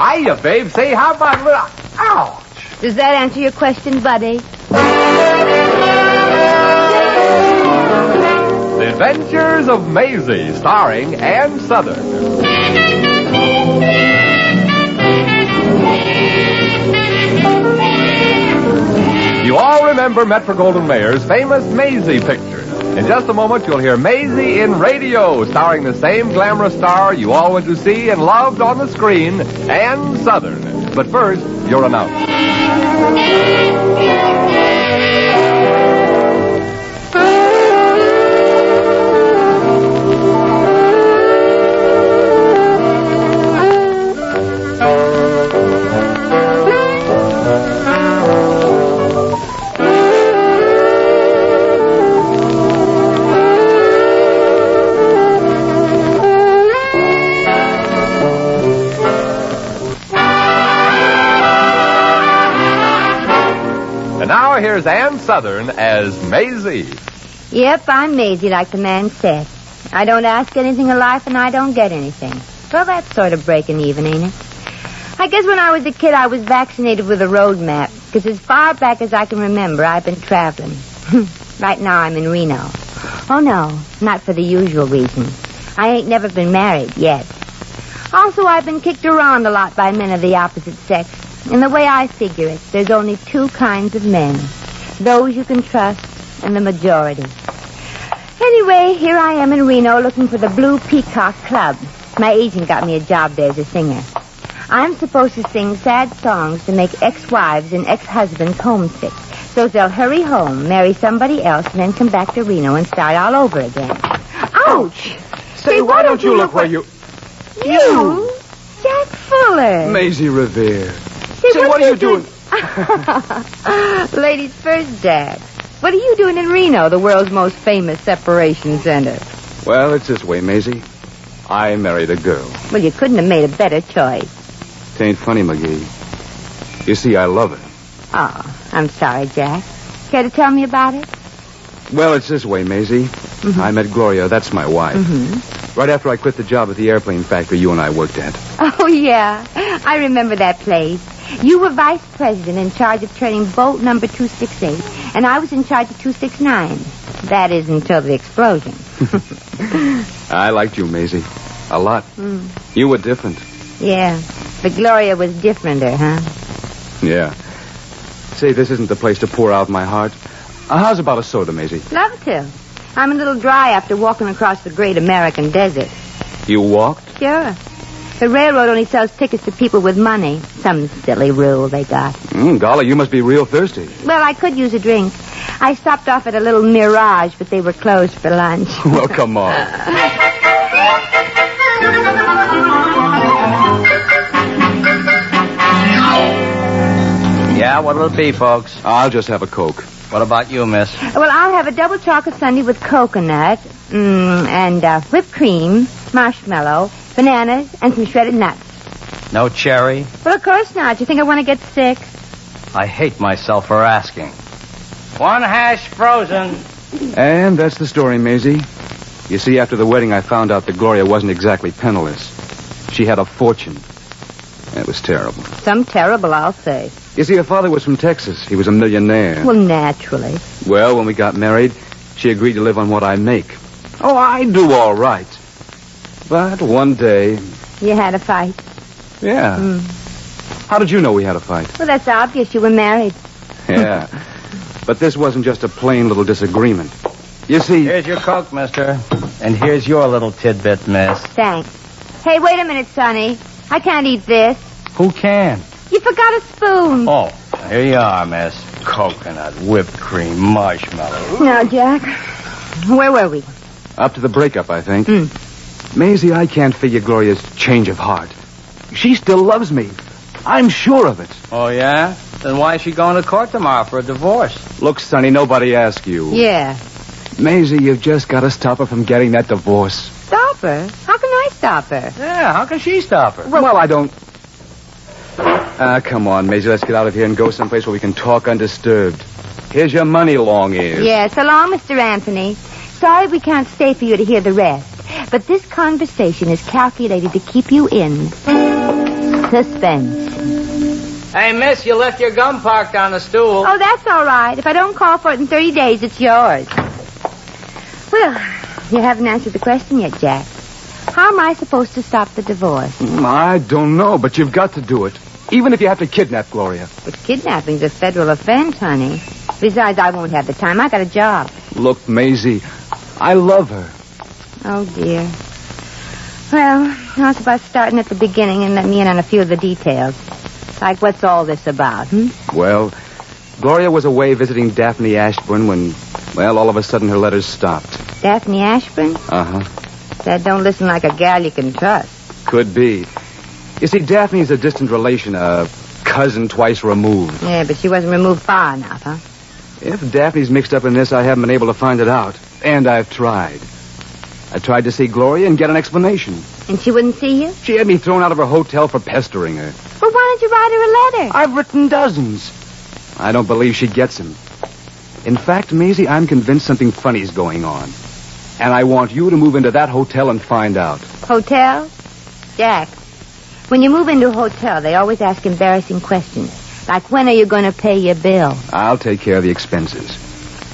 Hiya, babe. Say, how about a little... Ouch! Does that answer your question, buddy? The Adventures of Maisie, starring Ann Sothern. You all remember Metro-Goldwyn-Mayer's famous Maisie picture. In just a moment, you'll hear Maisie in radio, starring the same glamorous star you all went to see and loved on the screen, Ann Sothern. But first, your announcement. Here's Ann Sothern as Maisie. Yep, I'm Maisie, like the man said. I don't ask anything of life, and I don't get anything. Well, that's sort of breaking even, ain't it? I guess when I was a kid, I was vaccinated with a road map, because as far back as I can remember, I've been traveling. Right now, I'm in Reno. Oh, no, not for the usual reason. I ain't never been married yet. Also, I've been kicked around a lot by men of the opposite sex. And the way I figure it, there's only two kinds of men. Those you can trust and the majority. Anyway, here I am in Reno looking for the Blue Peacock Club. My agent got me a job there as a singer. I'm supposed to sing sad songs to make ex-wives and ex-husbands homesick. So they'll hurry home, marry somebody else, and then come back to Reno and start all over again. Ouch! Say, why don't you look where you... You? Jack Fuller. Maisie Ravier. Say, what are you doing? Ladies first, Jack. What are you doing in Reno, the world's most famous separation center? Well, it's this way, Maisie. I married a girl. Well, you couldn't have made a better choice. Tain't funny, McGee. You see, I love her. Oh, I'm sorry, Jack. Care to tell me about it? Well, it's this way, Maisie. Mm-hmm. I met Gloria. That's my wife. Mm-hmm. Right after I quit the job at the airplane factory you and I worked at. Oh, yeah. I remember that place. You were vice president in charge of turning bolt number 268, and I was in charge of 269. That is until the explosion. I liked you, Maisie. A lot. Mm. You were different. Yeah. But Gloria was differenter, huh? Yeah. Say, this isn't the place to pour out my heart. How's about a soda, Maisie? Love to. I'm a little dry after walking across the great American desert. You walked? Sure. The railroad only sells tickets to people with money. Some silly rule they got. Golly, you must be real thirsty. Well, I could use a drink. I stopped off at a little Mirage, but they were closed for lunch. Well, come on. Yeah, what'll it be, folks? I'll just have a Coke. What about you, miss? Well, I'll have a double chocolate sundae with coconut, and whipped cream, marshmallow, bananas, and some shredded nuts. No cherry? Well, of course not. You think I want to get sick? I hate myself for asking. One hash frozen. And that's the story, Maisie. You see, after the wedding, I found out that Gloria wasn't exactly penniless. She had a fortune. It was terrible. Some terrible, I'll say. You see, her father was from Texas. He was a millionaire. Well, naturally. Well, when we got married, she agreed to live on what I make. Oh, I do all right. But one day... You had a fight? Yeah. How did you know we had a fight? Well, that's obvious. You were married. Yeah. But this wasn't just a plain little disagreement. You see... Here's your Coke, mister. And here's your little tidbit, miss. Thanks. Hey, wait a minute, Sonny. I can't eat this. Who can? You forgot a spoon. Oh, here you are, miss. Coconut, whipped cream, marshmallow. Now, Jack, where were we? Up to the breakup, I think. Maisie, I can't figure Gloria's change of heart. She still loves me. I'm sure of it. Oh, yeah? Then why is she going to court tomorrow for a divorce? Look, Sonny, nobody asked you. Yeah. Maisie, you've just got to stop her from getting that divorce. Stop her? How can I stop her? Yeah, how can she stop her? Well, I don't... come on, Maisie. Let's get out of here and go someplace where we can talk undisturbed. Here's your money, long ears. Yeah, so long, Mr. Anthony. Sorry we can't stay for you to hear the rest. But this conversation is calculated to keep you in. Suspense. Hey, miss, you left your gun parked on the stool. Oh, that's all right. If I don't call for it in 30 days, it's yours. Well, you haven't answered the question yet, Jack. How am I supposed to stop the divorce? I don't know, but you've got to do it. Even if you have to kidnap Gloria. But kidnapping's a federal offense, honey. Besides, I won't have the time. I got a job. Look, Maisie, I love her. Oh, dear. Well, how about starting at the beginning and let me in on a few of the details? Like, what's all this about, Well, Gloria was away visiting Daphne Ashburn when, well, all of a sudden her letters stopped. Daphne Ashburn? Uh-huh. That don't listen like a gal you can trust. Could be. You see, Daphne's a distant relation, a cousin twice removed. Yeah, but she wasn't removed far enough, huh? If Daphne's mixed up in this, I haven't been able to find it out. And I've tried. I tried to see Gloria and get an explanation. And she wouldn't see you? She had me thrown out of her hotel for pestering her. Well, why don't you write her a letter? I've written dozens. I don't believe she gets them. In fact, Maisie, I'm convinced something funny's going on. And I want you to move into that hotel and find out. Hotel? Jack, when you move into a hotel, they always ask embarrassing questions. Like, when are you going to pay your bill? I'll take care of the expenses.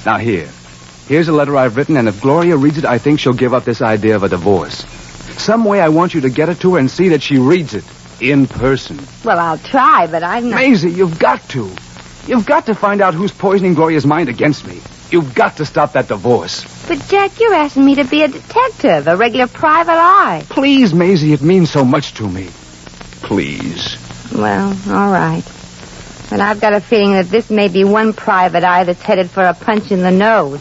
Now, here's a letter I've written, and if Gloria reads it, I think she'll give up this idea of a divorce. Some way I want you to get it to her and see that she reads it in person. Well, I'll try, but I'm not... Maisie, you've got to. You've got to find out who's poisoning Gloria's mind against me. You've got to stop that divorce. But, Jack, you're asking me to be a detective, a regular private eye. Please, Maisie, it means so much to me. Please. Well, all right. But I've got a feeling that this may be one private eye that's headed for a punch in the nose.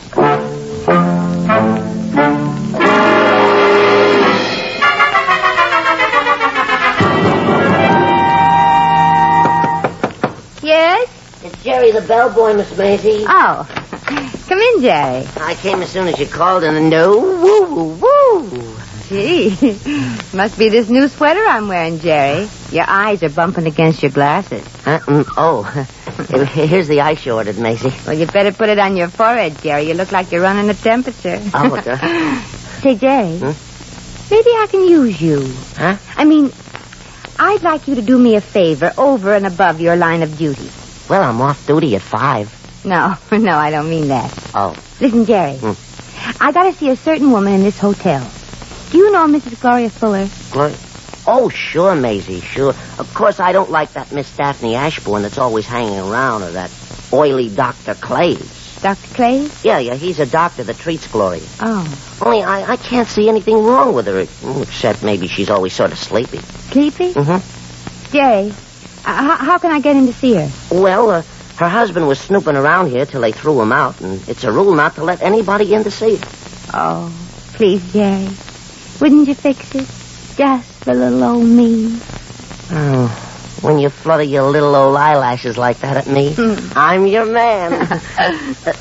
Yes? It's Jerry the bellboy, Miss Maisie. Oh. Come in, Jerry. I came as soon as you called, and no, woo, woo. Gee, must be this new sweater I'm wearing, Jerry. Your eyes are bumping against your glasses. Here's the ice you ordered, Maisie. Well, you better put it on your forehead, Jerry. You look like you're running a temperature. Oh, Say, Jerry, maybe I can use you. Huh? I mean, I'd like you to do me a favor over and above your line of duty. Well, I'm off duty at 5. No, I don't mean that. Oh. Listen, Jerry, I got to see a certain woman in this hotel. Do you know Mrs. Gloria Fuller? Gloria? Oh, sure, Maisie, sure. Of course, I don't like that Miss Daphne Ashburn that's always hanging around, or that oily Dr. Clays. Dr. Clays? Yeah, he's a doctor that treats Gloria. Oh. Only I can't see anything wrong with her, except maybe she's always sort of sleepy. Sleepy? Mm-hmm. Jerry, how can I get in to see her? Well, her husband was snooping around here till they threw him out, and it's a rule not to let anybody in to see her. Oh, please, Jerry. Wouldn't you fix it? Just for little old me. Oh, when you flutter your little old eyelashes like that at me, I'm your man.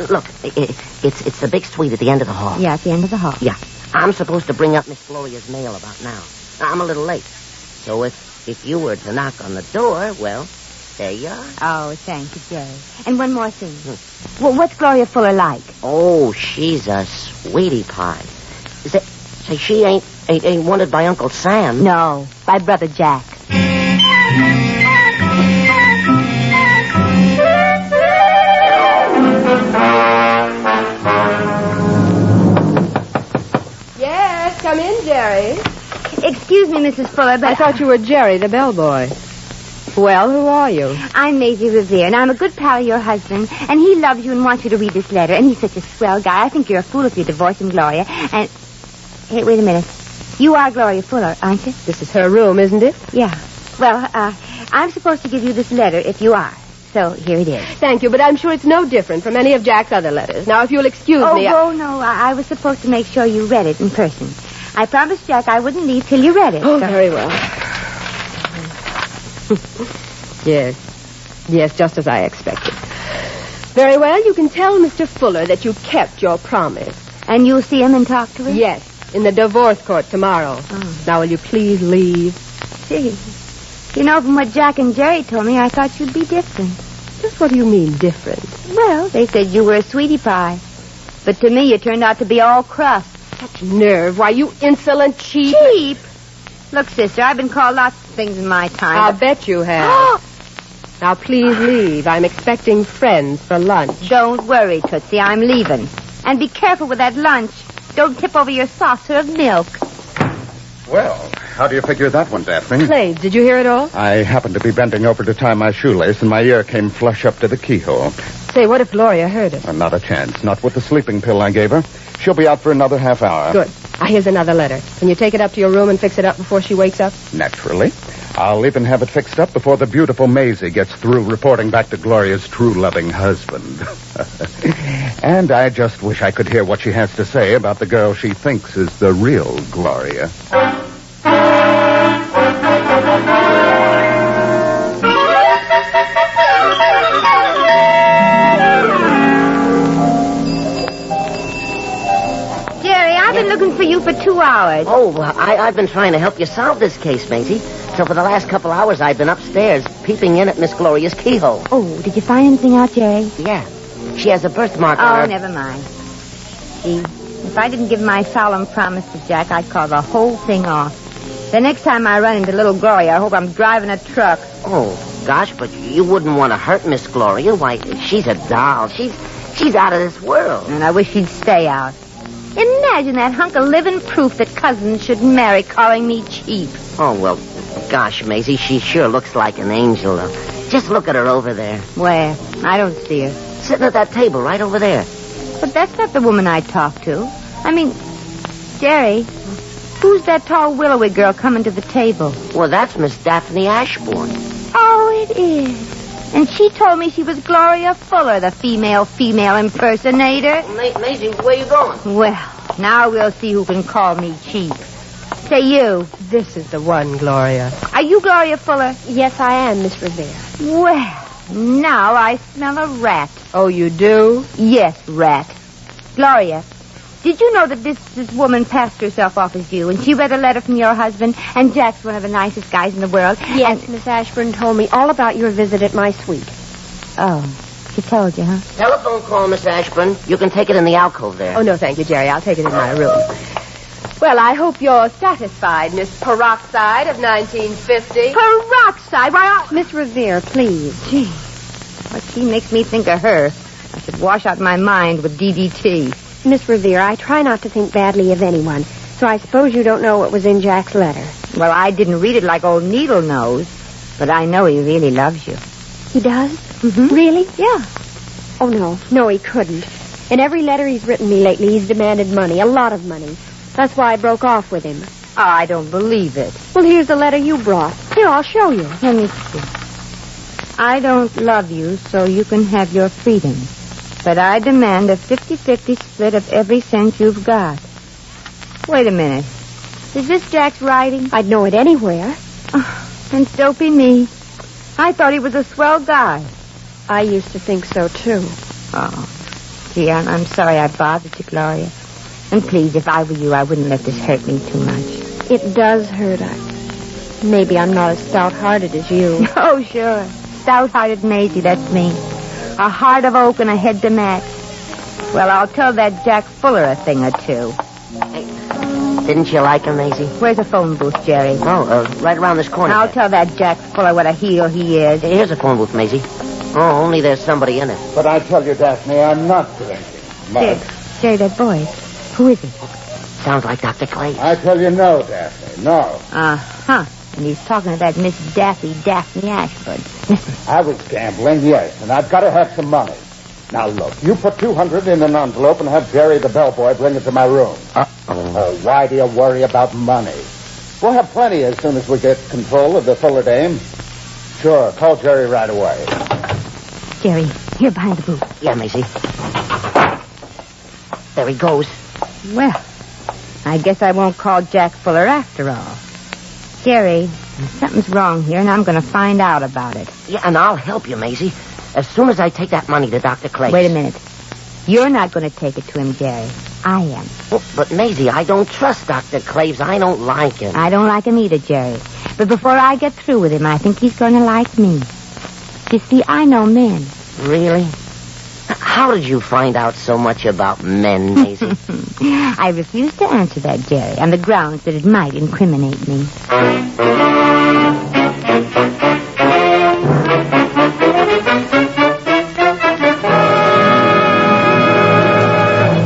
Look, it's the big suite at the end of the hall. Yeah, at the end of the hall. Yeah. I'm supposed to bring up Miss Gloria's mail about now. I'm a little late. So if you were to knock on the door, well, there you are. Oh, thank you, Jerry. And one more thing. Well, what's Gloria Fuller like? Oh, she's a sweetie pie. Say, she ain't wanted by Uncle Sam. No, by Brother Jack. Yes, come in, Jerry. Excuse me, Mrs. Fuller, but... I thought you were Jerry, the bellboy. Well, who are you? I'm Maisie Ravier, and I'm a good pal of your husband, and he loves you and wants you to read this letter, and he's such a swell guy. I think you're a fool if you divorce him, Gloria, and... Hey, wait a minute. You are Gloria Fuller, aren't you? This is her room, isn't it? Yeah. Well, I'm supposed to give you this letter if you are. So here it is. Thank you, but I'm sure it's no different from any of Jack's other letters. Now, if you'll excuse me... Oh, no. I was supposed to make sure you read it in person. I promised Jack I wouldn't leave till you read it. Oh, so... very well. Yes, just as I expected. Very well, you can tell Mr. Fuller that you kept your promise. And you'll see him and talk to him? Yes, in the divorce court tomorrow. Oh. Now, will you please leave? Gee. You know, from what Jack and Jerry told me, I thought you'd be different. Just what do you mean, different? Well, they said you were a sweetie pie. But to me, you turned out to be all crust. Such nerve. Why, you insolent cheap... Cheap? Look, sister, I've been called lots of things in my time. I'll bet you have. Now, please leave. I'm expecting friends for lunch. Don't worry, Tootsie. I'm leaving. And be careful with that lunch. Don't tip over your saucer of milk. Well, how do you figure that one, Daphne? Claves, did you hear it all? I happened to be bending over to tie my shoelace, and my ear came flush up to the keyhole. Say, what if Gloria heard it? Not a chance. Not with the sleeping pill I gave her. She'll be out for another half hour. Good. Here's another letter. Can you take it up to your room and fix it up before she wakes up? Naturally. I'll even have it fixed up before the beautiful Maisie gets through reporting back to Gloria's true loving husband. And I just wish I could hear what she has to say about the girl she thinks is the real Gloria. I've been looking for you for 2 hours. Oh, I've been trying to help you solve this case, Maisie. So for the last couple hours, I've been upstairs peeping in at Miss Gloria's keyhole. Oh, did you find anything out, Jerry? Yeah. She has a birthmark on her. Oh, never mind. See, if I didn't give my solemn promise to Jack, I'd call the whole thing off. The next time I run into little Gloria, I hope I'm driving a truck. Oh, gosh, but you wouldn't want to hurt Miss Gloria. Why, she's a doll. She's out of this world. And I wish she'd stay out. Imagine that hunk of living proof that cousins shouldn't marry calling me cheap. Oh, well, gosh, Maisie, she sure looks like an angel. Just look at her over there. Where? I don't see her. Sitting at that table right over there. But that's not the woman I talked to. I mean, Jerry, who's that tall willowy girl coming to the table? Well, that's Miss Daphne Ashbourne. Oh, it is. And she told me she was Gloria Fuller, the female impersonator. Maisie, where you going? Well, now we'll see who can call me cheap. Say you. This is the one, Gloria. Are you Gloria Fuller? Yes, I am, Miss Ravier. Well, now I smell a rat. Oh, you do? Yes, rat. Gloria, did you know that this woman passed herself off as you, and she read a letter from your husband, and Jack's one of the nicest guys in the world? Yes, and... Miss Ashburn told me all about your visit at my suite. Oh, she told you, huh? Telephone call, Miss Ashburn. You can take it in the alcove there. Oh, no, thank you, Jerry. I'll take it in my room. Well, I hope you're satisfied, Miss Peroxide of 1950. Peroxide? Why, Miss Ravier, please. Gee, what she makes me think of her. I should wash out my mind with DDT. Miss Ravier, I try not to think badly of anyone, so I suppose you don't know what was in Jack's letter. Well, I didn't read it like old Needle knows, but I know he really loves you. He does? Mm-hmm. Really? Yeah. Oh, no, he couldn't. In every letter he's written me lately, he's demanded money, a lot of money. That's why I broke off with him. Oh, I don't believe it. Well, here's the letter you brought. Here, I'll show you. Let me see. I don't love you, so you can have your freedom. But I demand a 50-50 split of every cent you've got. Wait a minute. Is this Jack's writing? I'd know it anywhere. Oh, and dopey me. I thought he was a swell guy. I used to think so, too. Oh, gee, I'm sorry I bothered you, Gloria. And please, if I were you, I wouldn't let this hurt me too much. It does hurt. Maybe I'm not as stout-hearted as you. Oh, sure. Stout-hearted Maisie, that's me. A heart of oak and a head to match. Well, I'll tell that Jack Fuller a thing or two. Hey, didn't you like him, Maisie? Where's the phone booth, Jerry? Oh, right around this corner. I'll tell that Jack Fuller what a heel he is. Here's a phone booth, Maisie. Oh, only there's somebody in it. But I tell you, Daphne, I'm not drinking. Jerry, that voice. Who is it? Sounds like Dr. Clay. I tell you no, Daphne, no. Uh-huh. And he's talking to that Miss Daphne Ashford. I was gambling, yes, and I've got to have some money. Now, look, you put $200 in an envelope and have Jerry the bellboy bring it to my room. Oh, why do you worry about money? We'll have plenty as soon as we get control of the Fuller dame. Sure, call Jerry right away. Jerry, here behind the booth. Yeah, Maisie. There he goes. Well, I guess I won't call Jack Fuller after all. Jerry, something's wrong here, and I'm going to find out about it. Yeah, and I'll help you, Maisie. As soon as I take that money to Dr. Clay. Wait a minute. You're not going to take it to him, Jerry. I am. Well, but, Maisie, I don't trust Dr. Claves. I don't like him. I don't like him either, Jerry. But before I get through with him, I think he's going to like me. You see, I know men. Really? How did you find out so much about men, Maisie? I refuse to answer that, Jerry, on the grounds that it might incriminate me.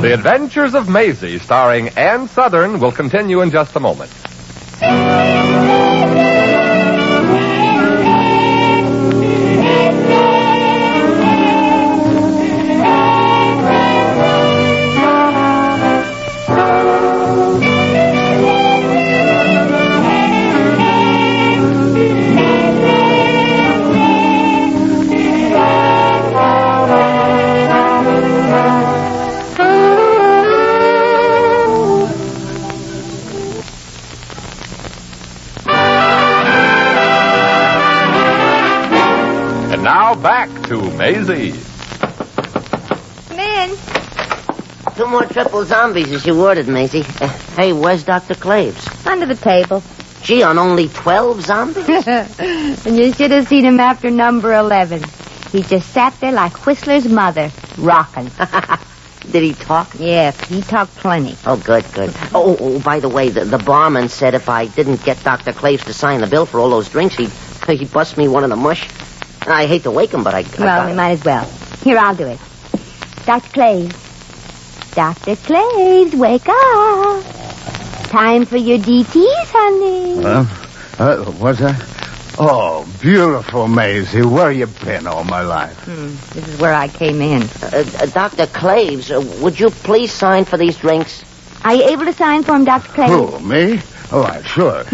The Adventures of Maisie, starring Ann Sothern, will continue in just a moment. Now back to Maisie. Come in. 2 more triple zombies as you ordered, Maisie. Hey, where's Dr. Claves? Under the table. Gee, on only 12 zombies? And you should have seen him after number 11. He just sat there like Whistler's mother, rocking. Did he talk? Yeah, he talked plenty. Oh, good. Oh, by the way, the barman said if I didn't get Dr. Claves to sign the bill for all those drinks, he'd bust me one in the mush. I hate to wake him, but I we might as well. Here, I'll do it. Dr. Claves. Dr. Claves, wake up. Time for your DTs, honey. What's that? Oh, beautiful, Maisie. Where you been all my life? This is where I came in. Dr. Claves, would you please sign for these drinks? Are you able to sign for him, Dr. Claves? Who, me? Oh, sure.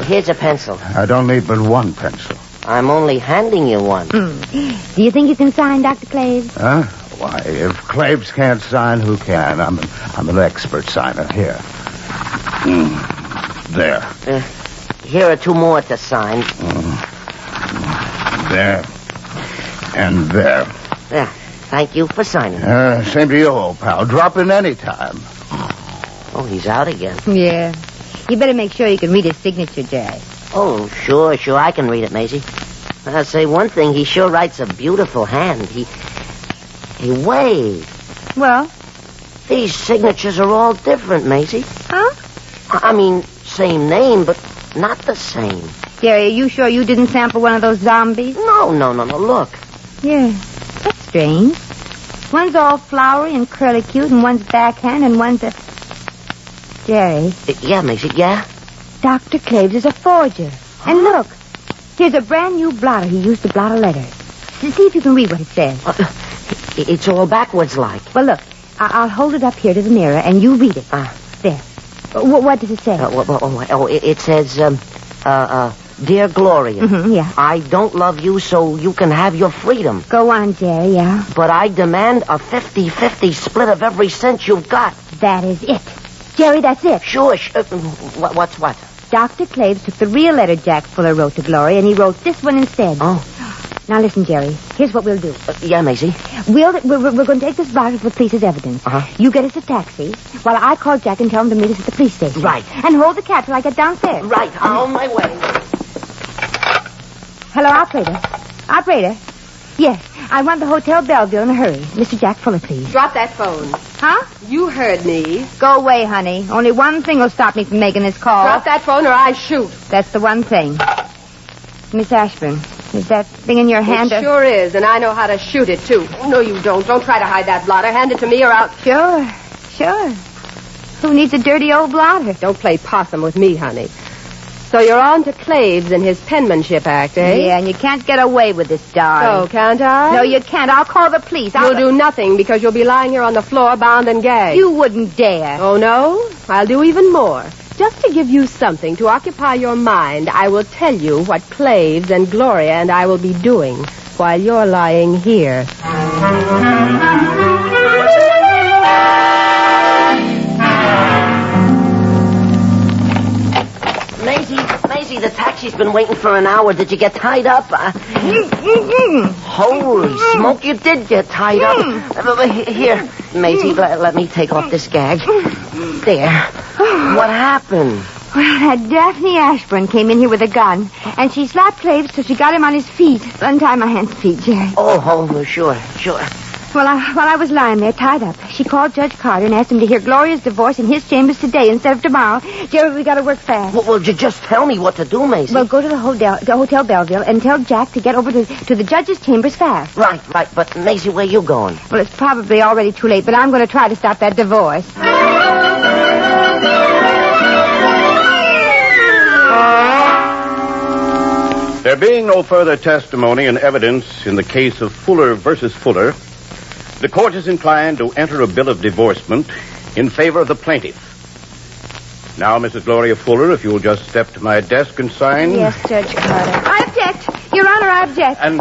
Here's a pencil. I don't need but one pencil. I'm only handing you one. Do you think you can sign, Dr. Claves? Huh? Why, if Claves can't sign, who can? I'm an expert signer. Here. There. Here are 2 more to sign. There. And there. Yeah. Thank you for signing. Same to you, old pal. Drop in any time. Oh, he's out again. Yeah. You better make sure you can read his signature, Jerry. Oh, sure. I can read it, Maisie. I'll say one thing. He sure writes a beautiful hand. Hey, wait. Well? These signatures are all different, Maisie. Huh? I mean, same name, but not the same. Jerry, are you sure you didn't sample one of those zombies? No. Look. Yeah. That's strange. One's all flowery and curly-cute, and one's backhand, and one's a... Jerry. Yeah, Maisie, yeah? Dr. Claves is a forger. And look, here's a brand new blotter he used to blot a letter. See if you can read what it says. It's all backwards like. Well, look, I'll hold it up here to the mirror, and you read it. There. What does it say? It says, Dear Gloria, yeah. I don't love you, so you can have your freedom. Go on, Jerry, yeah. But I demand a 50-50 split of every cent you've got. That is it. Jerry, that's it. Sure. What's what? Dr. Claves took the real letter Jack Fuller wrote to Gloria, and he wrote this one instead. Oh. Now listen, Jerry. Here's what we'll do. Yeah, Maisie. We're going to take this blotter to the police as evidence. You get us a taxi while I call Jack and tell him to meet us at the police station. Right. And hold the cat till I get downstairs. Right. I'm on my way. Hello, operator. Operator. Yes, I want the Hotel Belleville in a hurry. Mr. Jack Fuller, please. Drop that phone. Huh? You heard me. Go away, honey. Only one thing will stop me from making this call. Drop that phone or I shoot. That's the one thing. Miss Ashburn, is that thing in your hand? It sure is, and I know how to shoot it, too. No, you don't. Don't try to hide that blotter. Hand it to me or I'll... Sure. Who needs a dirty old blotter? Don't play possum with me, honey. So you're on to Claves and his penmanship act, eh? Yeah, and you can't get away with this, darling. Oh, can't I? No, you can't. I'll call the police. You'll do nothing because you'll be lying here on the floor bound and gagged. You wouldn't dare. Oh, no? I'll do even more. Just to give you something to occupy your mind, I will tell you what Claves and Gloria and I will be doing while you're lying here. Maisie, the taxi's been waiting for an hour. Did you get tied up? Holy smoke, you did get tied up. Here, Maisie, let me take off this gag. There. What happened? Well, that Daphne Ashburn came in here with a gun, and she slapped Claves till she got him on his feet. Untie my hands and feet, Jerry. Oh, sure. While I was lying there tied up, she called Judge Carter and asked him to hear Gloria's divorce in his chambers today instead of tomorrow. Jerry, we got to work fast. Well, just tell me what to do, Maisie. Well, go to the Hotel Belleville and tell Jack to get over to the judge's chambers fast. Right. But, Maisie, where you going? Well, it's probably already too late, but I'm going to try to stop that divorce. There being no further testimony and evidence in the case of Fuller versus Fuller, the court is inclined to enter a bill of divorcement in favor of the plaintiff. Now, Mrs. Gloria Fuller, if you'll just step to my desk and sign. Yes, Judge Carter. I object. Your Honor, I object. And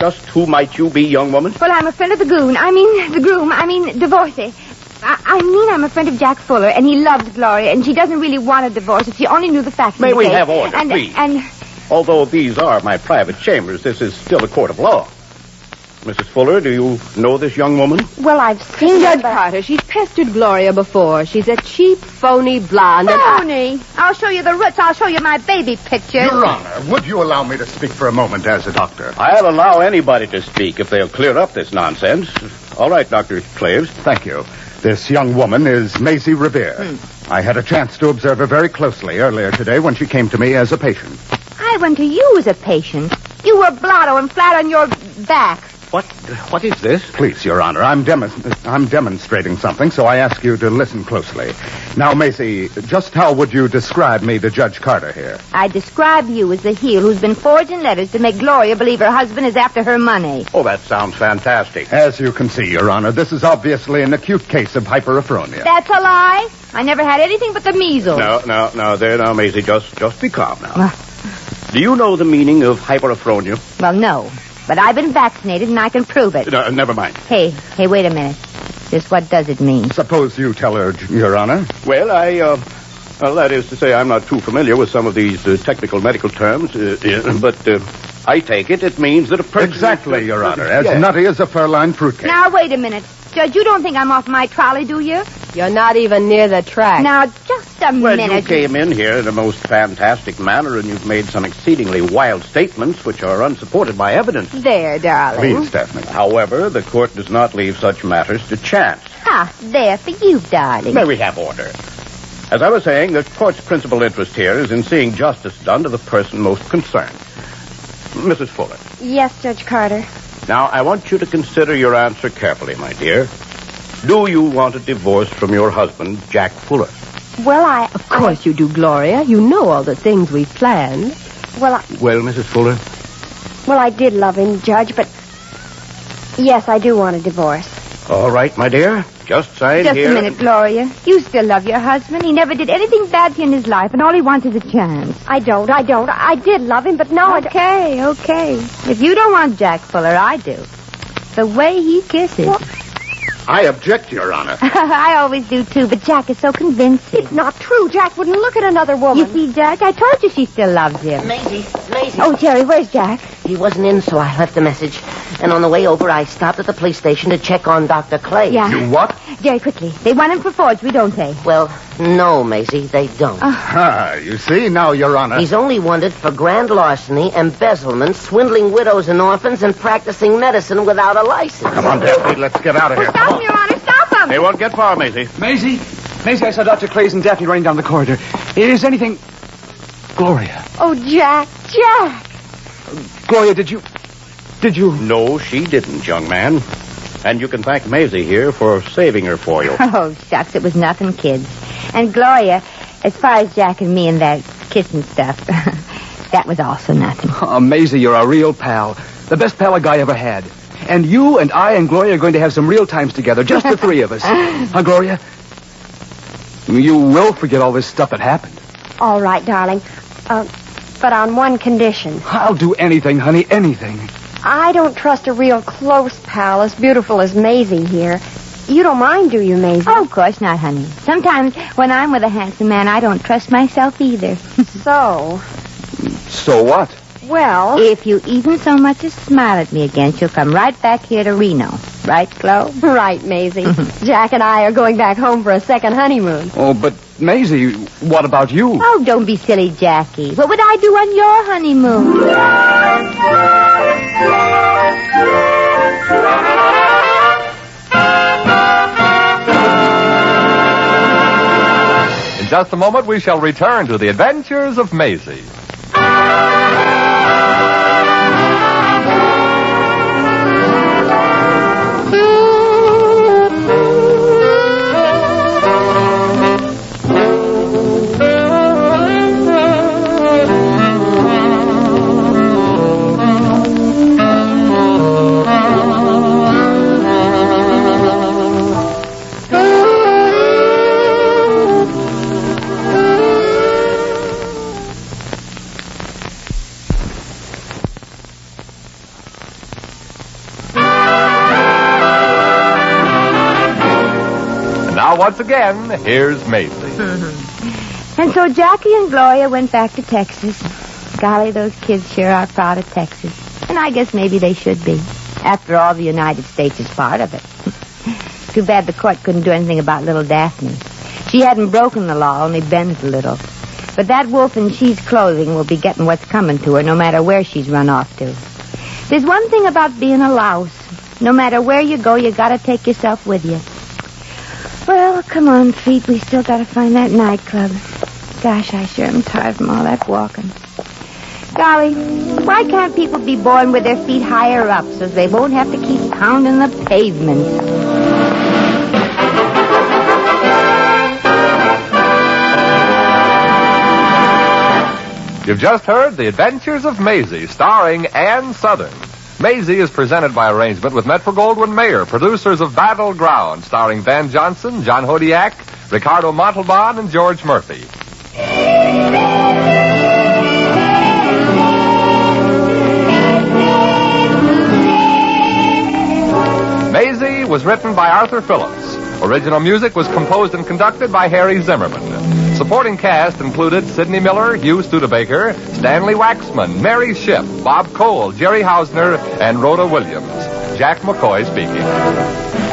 just who might you be, young woman? Well, I'm a friend of the groom, divorcee. I'm a friend of Jack Fuller, and he loves Gloria, and she doesn't really want a divorce if she only knew the facts. May we have order, please? Although these are my private chambers, this is still a court of law. Mrs. Fuller, do you know this young woman? Well, I've seen Judge Carter, she's pestered Gloria before. She's a cheap, phony blonde. Phony? I'll show you the roots. I'll show you my baby pictures. Your Honor, would you allow me to speak for a moment as a doctor? I'll allow anybody to speak if they'll clear up this nonsense. All right, Dr. Claves. Thank you. This young woman is Maisie Ravier. I had a chance to observe her very closely earlier today when she came to me as a patient. I went to you as a patient. You were blotto and flat on your back. What is this? Please, Your Honor, I'm demonstrating something, so I ask you to listen closely. Now, Maisie, just how would you describe me to Judge Carter here? I describe you as the heel who's been forging letters to make Gloria believe her husband is after her money. Oh, that sounds fantastic. As you can see, Your Honor, this is obviously an acute case of hyperophronia. That's a lie. I never had anything but the measles. No, there now, Maisie, just be calm now. Do you know the meaning of hyperophronia? Well, no. But I've been vaccinated, and I can prove it. No, never mind. Hey, wait a minute. Just what does it mean? Suppose you tell her, Your Honor. Well, that is to say, I'm not too familiar with some of these technical medical terms, but I take it means that a person... Exactly, Your Honor, as nutty as a fur-lined fruitcake. Now, wait a minute. Judge, you don't think I'm off my trolley, do you? You're not even near the track. Now, just a Well, minute. you came in here in a most fantastic manner, and you've made some exceedingly wild statements which are unsupported by evidence. There, darling. Please, Daphne. However, the court does not leave such matters to chance. There for you, darling. May we have order? As I was saying, the court's principal interest here is in seeing justice done to the person most concerned. Mrs. Fuller. Yes, Judge Carter. Now, I want you to consider your answer carefully, my dear. Do you want a divorce from your husband, Jack Fuller? Well, Of course you do, Gloria. You know all the things we've planned. Well, Mrs. Fuller? Well, I did love him, Judge, but... Yes, I do want a divorce. All right, my dear. Just sign Just here. a minute, Gloria. You still love your husband. He never did anything bad to you in his life, and all he wants is a chance. I don't. I did love him, but now Okay. If you don't want Jack Fuller, I do. The way he kisses. Well, I object, Your Honor. I always do, too, but Jack is so convincing. It's not true. Jack wouldn't look at another woman. You see, Jack, I told you she still loves him. Maisie. Oh, Jerry, where's Jack? He wasn't in, so I left a message. And on the way over, I stopped at the police station to check on Dr. Clay. Yeah. You what? Jerry, quickly. They want him for forgery, don't they? Well, no, Maisie, they don't. You see, now, Your Honor. He's only wanted for grand larceny, embezzlement, swindling widows and orphans, and practicing medicine without a license. Come on, Daphne, let's get out of here. Stop him, Your Honor, stop him! They won't get far, Maisie. Maisie, I saw Dr. Clays and Daphne running down the corridor. Is anything... Gloria. Oh, Jack. Gloria, did you... No, she didn't, young man. And you can thank Maisie here for saving her for you. Oh, shucks, it was nothing, kids. And Gloria, as far as Jack and me and that kissing stuff, that was also nothing. Oh, Maisie, you're a real pal. The best pal a guy ever had. And you and I and Gloria are going to have some real times together, just the three of us. Huh, Gloria? You will forget all this stuff that happened. All right, darling. But on one condition. I'll do anything, honey, anything. I don't trust a real close pal as beautiful as Maisie here. You don't mind, do you, Maisie? Oh, of course not, honey. Sometimes when I'm with a handsome man, I don't trust myself either. So? So what? Well... If you even so much as smile at me again, she'll come right back here to Reno. Right, Chloe? Right, Maisie. Jack and I are going back home for a second honeymoon. Oh, but Maisie, what about you? Oh, don't be silly, Jackie. What would I do on your honeymoon? In just a moment, we shall return to the Adventures of Maisie. Once again, here's Maisie. And so Jackie and Gloria went back to Texas. Golly, those kids sure are proud of Texas. And I guess maybe they should be. After all, the United States is part of it. Too bad the court couldn't do anything about little Daphne. She hadn't broken the law, only bent a little. But that wolf in sheep's clothing will be getting what's coming to her, no matter where she's run off to. There's one thing about being a louse. No matter where you go, you gotta take yourself with you. Well, come on, feet. We still got to find that nightclub. Gosh, I sure am tired from all that walking. Golly, why can't people be born with their feet higher up so they won't have to keep pounding the pavement? You've just heard The Adventures of Maisie, starring Ann Sothern. Maisie is presented by arrangement with Metro-Goldwyn-Mayer, producers of Battleground, starring Van Johnson, John Hodiak, Ricardo Montalban, and George Murphy. Maisie was written by Arthur Phillips. Original music was composed and conducted by Harry Zimmerman. Supporting cast included Sidney Miller, Hugh Studebaker, Stanley Waxman, Mary Shipp, Bob Cole, Jerry Hausner, and Rhoda Williams. Jack McCoy speaking.